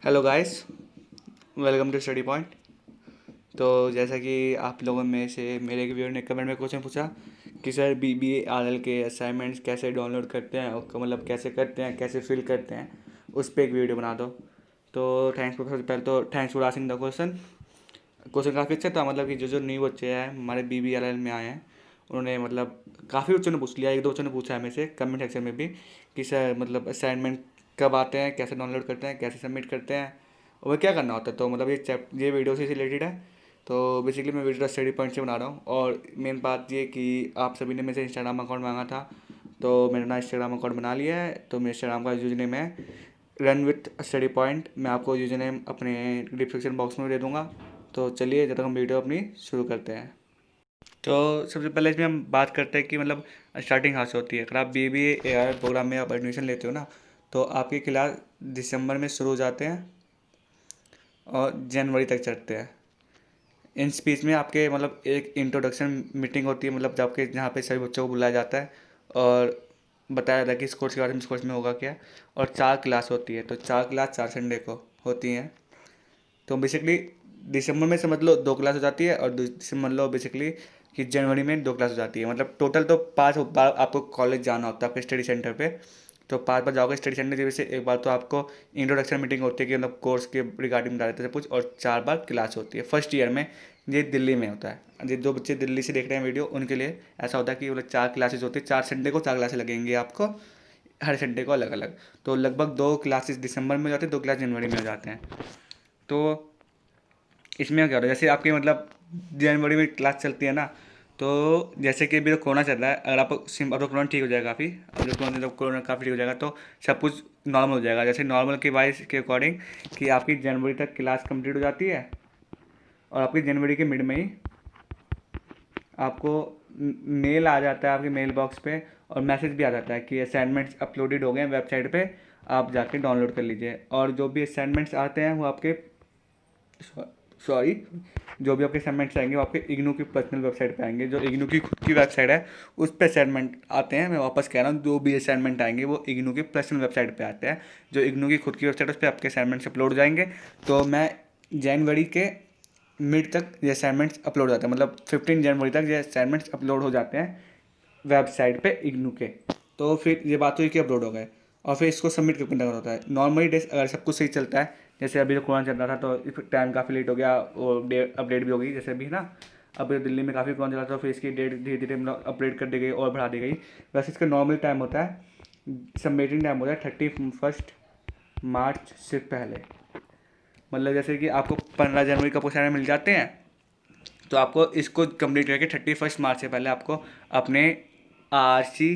Hello guys, welcome to study point. तो जैसा कि आप लोगों में से मेरे एक व्यूअर ने कमेंट में क्वेश्चन पूछा कि सर BBA RL के असाइनमेंट्स कैसे डाउनलोड करते हैं और मतलब कैसे करते हैं, कैसे फिल करते हैं, उस पर एक वीडियो बना दो। तो थैंक्स फॉर सबसे पहले तो thanks for asking the question. Question काफ़ी अच्छा था, मतलब कि जो जो न्यू बच्चे हैं हमारे BBA RL में आए हैं उन्होंने मतलब काफ़ी बच्चों ने पूछ लिया, एक दो बच्चों ने पूछा है मेरे से कमेंट सेक्शन में भी कि सर मतलब असाइनमेंट कब आते हैं, कैसे डाउनलोड करते हैं, कैसे सबमिट करते हैं और क्या करना होता है। तो मतलब ये वीडियो से रिलेटेड है। तो बेसिकली मैं वीडियो स्टडी पॉइंट से बना रहा हूँ और मेन बात ये कि आप सभी ने मेरे से इंस्टाग्राम अकाउंट मांगा था, तो मैंने ना इंस्टाग्राम अकाउंट बना लिया है। तो मेरे इंस्टाग्राम का यूजर नेम है रन विथ स्टडी पॉइंट। मैं आपको यूजर नेम अपने डिस्क्रिप्शन बॉक्स में दे दूँगा। तो चलिए जब तक हम वीडियो अपनी शुरू करते हैं। तो सबसे पहले इसमें हम बात करते हैं कि मतलब स्टार्टिंग कहाँ से होती है। अगर आप BBA प्रोग्राम में आप एडमिशन लेते हो ना, तो आपकी क्लास दिसंबर में शुरू हो जाते हैं और जनवरी तक चलते हैं। इन स्पीच में आपके मतलब एक इंट्रोडक्शन मीटिंग होती है, मतलब जब के जहाँ पे सभी बच्चों को बुलाया जाता है और बताया जाता है कि इस कोर्स के बारे में, इस कोर्स में होगा क्या। और 4 क्लास होती है, तो 4 क्लास 4 संडे को होती हैं। तो बेसिकली दिसंबर में समझ लो 2 क्लास हो जाती है और समझ लो बेसिकली कि जनवरी में 2 क्लास हो जाती है। मतलब टोटल तो 5 बार आपको कॉलेज जाना होता है आपके स्टडी सेंटर पे। तो 5 बार जाओगे स्टडी सेंटर की वजह से, एक बार तो आपको इंट्रोडक्शन मीटिंग होती है कि मतलब कोर्स के रिगार्डिंग बता देते हैं कुछ, और 4 बार क्लास होती है फर्स्ट ईयर में। ये दिल्ली में होता है। ये जो बच्चे दिल्ली से देख रहे हैं वीडियो उनके लिए ऐसा होता है कि मतलब 4 क्लासेज होती है, 4 संडे को 4 क्लासेज लगेंगी आपको, हर संडे को अलग अलग। तो लगभग 2 क्लासेस दिसंबर में हो जाते हैं, 2 क्लास जनवरी में हो जाते हैं। तो इसमें क्या होता है, जैसे आपकी मतलब जनवरी में क्लास चलती है ना, तो जैसे कि अभी तो कोरोना चल रहा है, अगर आप अब तो कोरोना ठीक हो जाएगा काफ़ी। अब जो कोरोना जब कोरोना काफ़ी ठीक हो जाएगा तो सब कुछ नॉर्मल हो जाएगा। जैसे नॉर्मल के वाइज के अकॉर्डिंग कि आपकी जनवरी तक क्लास कंप्लीट हो जाती है और आपकी जनवरी के मिड में ही आपको मेल आ जाता है आपके मेल बॉक्स पे, और मैसेज भी आ जाता है कि असाइनमेंट्स अपलोडेड हो गए हैं वेबसाइट पे, आप जाके डाउनलोड कर लीजिए। और जो भी असाइनमेंट्स आते हैं वो आपके सॉरी जो भी आपके असाइनमेंट्स आएंगे वो आपके इग्नू की पर्सनल वेबसाइट पे आएंगे। जो इग्नू की खुद की वेबसाइट है उस पर असाइनमेंट आते हैं। मैं वापस कह रहा हूँ, जो भी असाइनमेंट आएंगे वो इग्नू की पर्सनल वेबसाइट पे आते हैं। जो इग्नू की खुद की वेबसाइट है उस पर आपके असाइनमेंट्स अपलोड हो जाएंगे। तो मैं जनवरी के मिड तक ये असाइनमेंट्स अपलोड हो जाते हैं, मतलब 15 जनवरी तक ये असाइनमेंट्स अपलोड हो जाते हैं वेबसाइट पे इग्नू के। तो फिर ये बात हुई कि अपलोड हो गए और फिर इसको सबमिट करना होता है। नॉर्मली डेज अगर सब कुछ सही चलता है, जैसे अभी तो कोरोना चल रहा था तो टाइम काफ़ी लेट हो गया और डेट अपडेट भी हो गई जैसे अभी ना। अब दिल्ली में काफ़ी कोरोना चला था तो फिर इसकी डेट धीरे धीरे मतलब अपडेट कर दी गई और बढ़ा दी गई। वैसे इसका नॉर्मल टाइम होता है, सबमिटिंग टाइम होता है 31 मार्च से पहले। मतलब जैसे कि आपको 15 जनवरी का पुरस्कार मिल जाते हैं, तो आपको इसको कंप्लीट करके 31 मार्च से पहले आपको अपने RC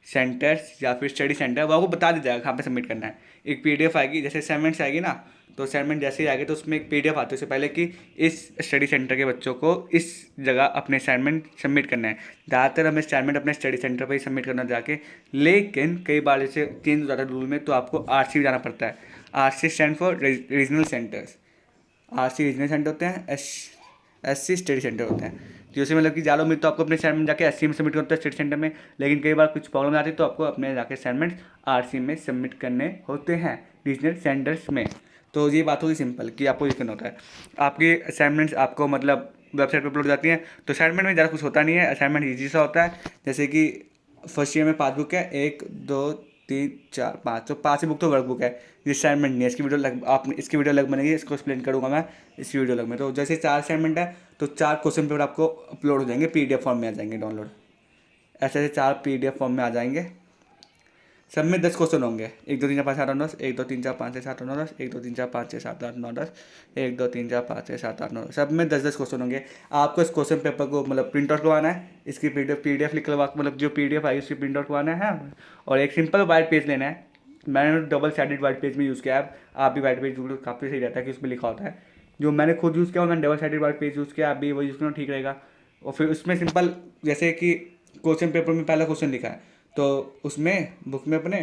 सेंटर्स या फिर स्टडी सेंटर वो आपको बता दिया जाएगा कहाँ पे सबमिट करना है। एक PDF आएगी, जैसे असाइनमेंट्स आएगी ना, तो असाइनमेंट जैसे ही आएगी तो उसमें एक PDF आती है उससे पहले कि इस स्टडी सेंटर के बच्चों को इस जगह अपने असाइनमेंट सबमिट करना है। ज़्यादातर हमें असाइनमेंट अपने स्टडी सेंटर पर ही सबमिट करना जाके, लेकिन कई बार जैसे चेंज हो जाता है रूल में तो आपको RC भी जाना पड़ता है। RC stand for regional centres. RC regional centre होते हैं, SC स्टडी सेंटर होते हैं। तो जैसे मतलब कि ज़्यादा उम्मीद तो आपको अपने असाइनमेंट जाके SC में सबमिट करते हैं स्टडी सेंटर में, लेकिन कई बार कुछ प्रॉब्लम आती है तो आपको अपने जाके असाइनमेंट RC में सबमिट करने होते हैं रीजनल सेंटर्स में। तो ये बात होगी सिंपल कि आपको ये करना होता है। आपकी असाइनमेंट्स आपको मतलब वेबसाइट पर अपलोड हो जाती हैं। तो असाइनमेंट में ज़्यादा कुछ होता नहीं है, असाइनमेंट ईजी सा होता है। जैसे कि फर्स्ट ईयर में 5 बुक है, 1 2 3 4 5, तो 5 ही बुक तो वर्क बुक है। ये असाइनमेंट नहीं है, इसकी वीडियो लग आप इसकी वीडियो अलग बनेगी, इसको एक्सप्लेन करूँगा मैं इस वीडियो अलग में। तो जैसे 4 असाइनमेंट है तो 4 क्वेश्चन पेपर आपको अपलोड हो जाएंगे, PDF फॉर्म में आ जाएंगे डाउनलोड। ऐसे ऐसे 4 PDF फॉर्म में आ जाएंगे। सब में 10 क्वेश्चन होंगे, 1 2 3 4 5 6 7 8 9 10, 1 2 3 4 5 6 7 8 9 10, 1 2 3 4 5 6 7 8 9 10, 1 2 3 4 5 6 7 8 9 10, सब में 10 10 क्वेश्चन होंगे। आपको इस क्वेश्चन पेपर को मतलब प्रिंट आउट करवाना है, इसकी PDF लिख करवा मतलब जो PDF आई उसकी प्रिंट आउट करवाना है, और एक सिंपल वाइट पेज लेना है। मैंने डबल साइडेड वाइट पेज में यूज़ किया है, आप भी वाइट पेज काफ़ी सही रहता है कि उसमें लिखा होता है। जो मैंने खुद यूज़ किया मैंने double sided white page use किया, आप भी वो यूज़ करना ठीक रहेगा। और फिर उसमें सिंपल जैसे कि क्वेश्चन पेपर में पहला क्वेश्चन लिखा है, तो उसमें बुक में अपने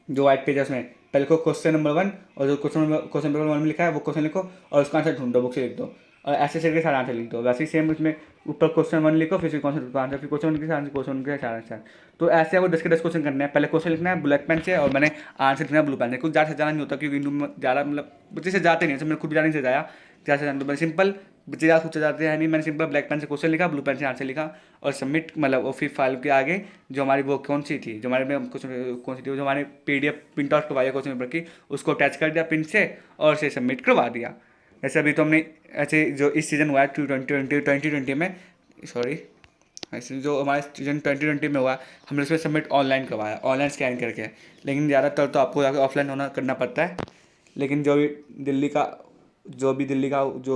जो वाइट पेज है उसमें पहले को क्वेश्चन नंबर 1, और जो क्वेश्चन पेपर 1 में लिखा है वो क्वेश्चन लिखो और उसका आंसर ढूंढो, बुक से लिख दो। और ऐसे करके सारा आंसर लिख दो। वैसे ही सेम उसमें ऊपर क्वेश्चन 1 लिखो, फिर क्वेश्चन का आंसर, फिर क्वेश्चन 1 के आंसर, क्वेश्चन 1 के सारा आंसर। तो ऐसे आपको 10 के 10 क्वेश्चन करने हैं। पहले क्वेश्चन लिखना है ब्लैक पेन से और मैंने आंसर लिखना है ब्लू पेन से। कुछ ज़्यादा सजाना नहीं होता क्योंकि ज़्यादा मतलब बच्चे से जाते नहीं, मैंने खुद भी ज़्यादा नहीं सजाया, ज़्यादा सजाना तो मैंने सिंपल, बच्चे ज़्यादा खुद से जाते हैं नहीं, मैंने सिंपल ब्लैक पेन से क्वेश्चन लिखा, ब्लू पेन से आंसर लिखा और सबमिट, मतलब वो फिर फाइल के आगे जो हमारी वो कौन सी थी, जो हमारे में कौन सी थी, जो हमारे PDF प्रिंट आउट करवाया क्वेश्चन पेपर की, उसको अटैच कर दिया प्रिंट से और उसे सबमिट करवा दिया। ऐसे अभी तो हमने ऐसे जो इस सीज़न हुआ है 2020 में, सॉरी, ऐसे जो हमारे सीजन 2020 में हुआ, हमने उसमें सबमिट ऑनलाइन करवाया, ऑनलाइन स्कैन करके। लेकिन ज़्यादातर तो आपको जाकर ऑफलाइन होना करना पड़ता है। लेकिन जो भी दिल्ली का जो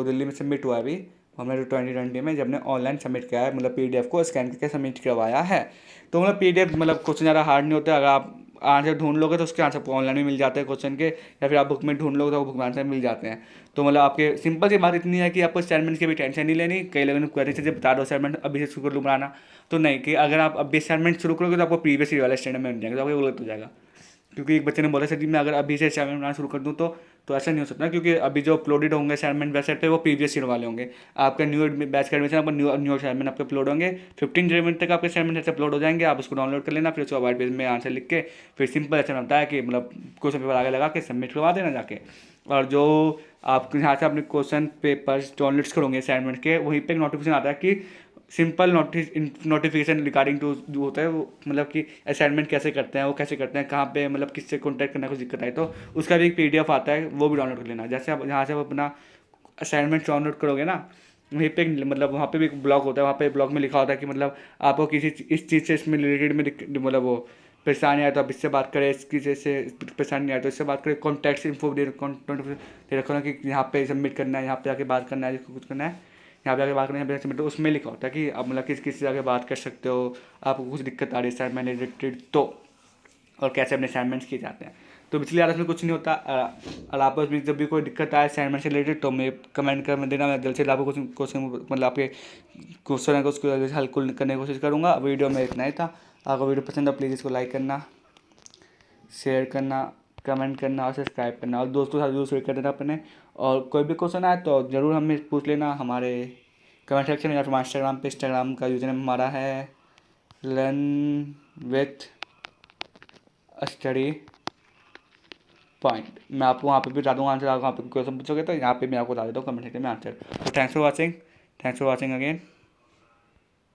दिल्ली में सबमिट हुआ है अभी, हमने जो 2020 में जब हमने ऑनलाइन सबमिट किया है, मतलब PDF को स्कैन करके सबमिट करवाया है। तो मतलब PDF मतलब क्वेश्चन ज़्यादा हार्ड नहीं होता। अगर आप आंसर ढूंढ लोगे तो उसके आंसर ऑनलाइन भी मिल जाते हैं क्वेश्चन के, या फिर आप बुक में ढूंढ लोगे तो बुक में आंसर मिल जाते हैं। तो मतलब आपके सिंपल सी बात इतनी है कि आपको असाइनमेंट की भी टेंशन नहीं लेनी। कई लोगों ने क्वेरी से बता दो असाइनमेंट अभी से शुरू कर लूँ बनाना, तो नहीं, कि अगर आप अभी असाइनमेंट शुरू करोगे तो आपको प्रीवियस ईयर वाले स्टैंडर्ड में मिल जाएगा, तो आपको गलत हो जाएगा। क्योंकि एक बच्चे ने बोला सर जी मैं अगर अभी से असाइनमेंट बनाना शुरू कर दूँ तो ऐसा नहीं हो सकता, क्योंकि अभी जो अपलोडेड होंगे असाइनमेंट वेबसाइट पे वो प्रीवियस ईयर वाले होंगे। आपका न्यू बैच का एडमिशन, आपका न्यू असाइनमेंट आपके अपलोड होंगे। 15 जनवरी तक आपके असाइनमेंट ऐसे अपलोड हो जाएंगे। आप उसको डाउनलोड कर लेना, फिर उसको वाइट पेज में आंसर लिख के फिर सिंपल ऐसा होता है कि मतलब क्वेश्चन पेपर आगे लगा के सबमिट करवा देना जाके। और जो आप यहाँ से अपने क्वेश्चन पेपर्स डाउनलोड्स करोगे असाइनमेंट के, वहीं पे एक नोटिफिकेशन आता है कि सिंपल नोटिफिकेशन रिगार्डिंग टू जो होता है वो, मतलब कि असाइनमेंट कैसे करते हैं, वो कैसे करते हैं, कहाँ पे मतलब किससे कॉन्टैक्ट करना, कुछ दिक्कत आई तो उसका भी एक PDF आता है, वो भी डाउनलोड कर लेना। जैसे आप यहाँ से आप अपना असाइनमेंट डाउनलोड करोगे ना, वहीं पे मतलब वहाँ पे भी एक ब्लॉग होता है, वहाँ पे ब्लॉग में लिखा होता है कि मतलब आपको किसी इस चीज़ से इसमें रिलेटेड में मतलब वो परेशानी आए तो आप इससे बात करें, इसकी जैसे परेशानी आए तो इससे बात करें, कॉन्टैक्ट इन्फो दे रखो ना कि यहाँ पे सबमिट करना है, यहाँ पे आके बात करना है, जिसको कुछ करना है यहाँ पे आके बात करना है, यहाँ पे सबमिट, उसमें लिखा होता है कि आप मतलब किस से आके बात कर सकते हो, आपको कुछ दिक्कत आ रही है असाइनमेंट रिलेटेड तो, और कैसे अपने असाइनमेंट्स किए जाते हैं। तो पिछली बार इसमें कुछ नहीं होता। और आपको इसमें जब भी कोई दिक्कत आए असाइनमेंट से रिलेटेड तो मैं कमेंट कर देना, मैं जल्द से जल्द आपको कुछ क्वेश्चन मतलब आपके क्वेश्चन है उसको हल करने की कोशिश करूँगा। वीडियो में इतना ही था। आपको वीडियो पसंद है प्लीज़ इसको लाइक करना, शेयर करना, कमेंट करना और सब्सक्राइब करना, और दोस्तों के साथ जरूर शेयर कर देना अपने। और कोई भी क्वेश्चन आए तो ज़रूर हमें पूछ लेना हमारे कमेंट सेक्शन में, या फिर इंस्टाग्राम का यूज़र नेम हमारा है लर्न विथ स्टडी पॉइंट। मैं आपको वहाँ पे भी बता दूँगा आंसर। आप वहाँ पे क्वेश्चन पूछोगे तो यहाँ पे मैं आपको बता देता हूँ कमेंट सेक्शन में आंसर। तो थैंक्स फॉर वॉचिंग अगेन।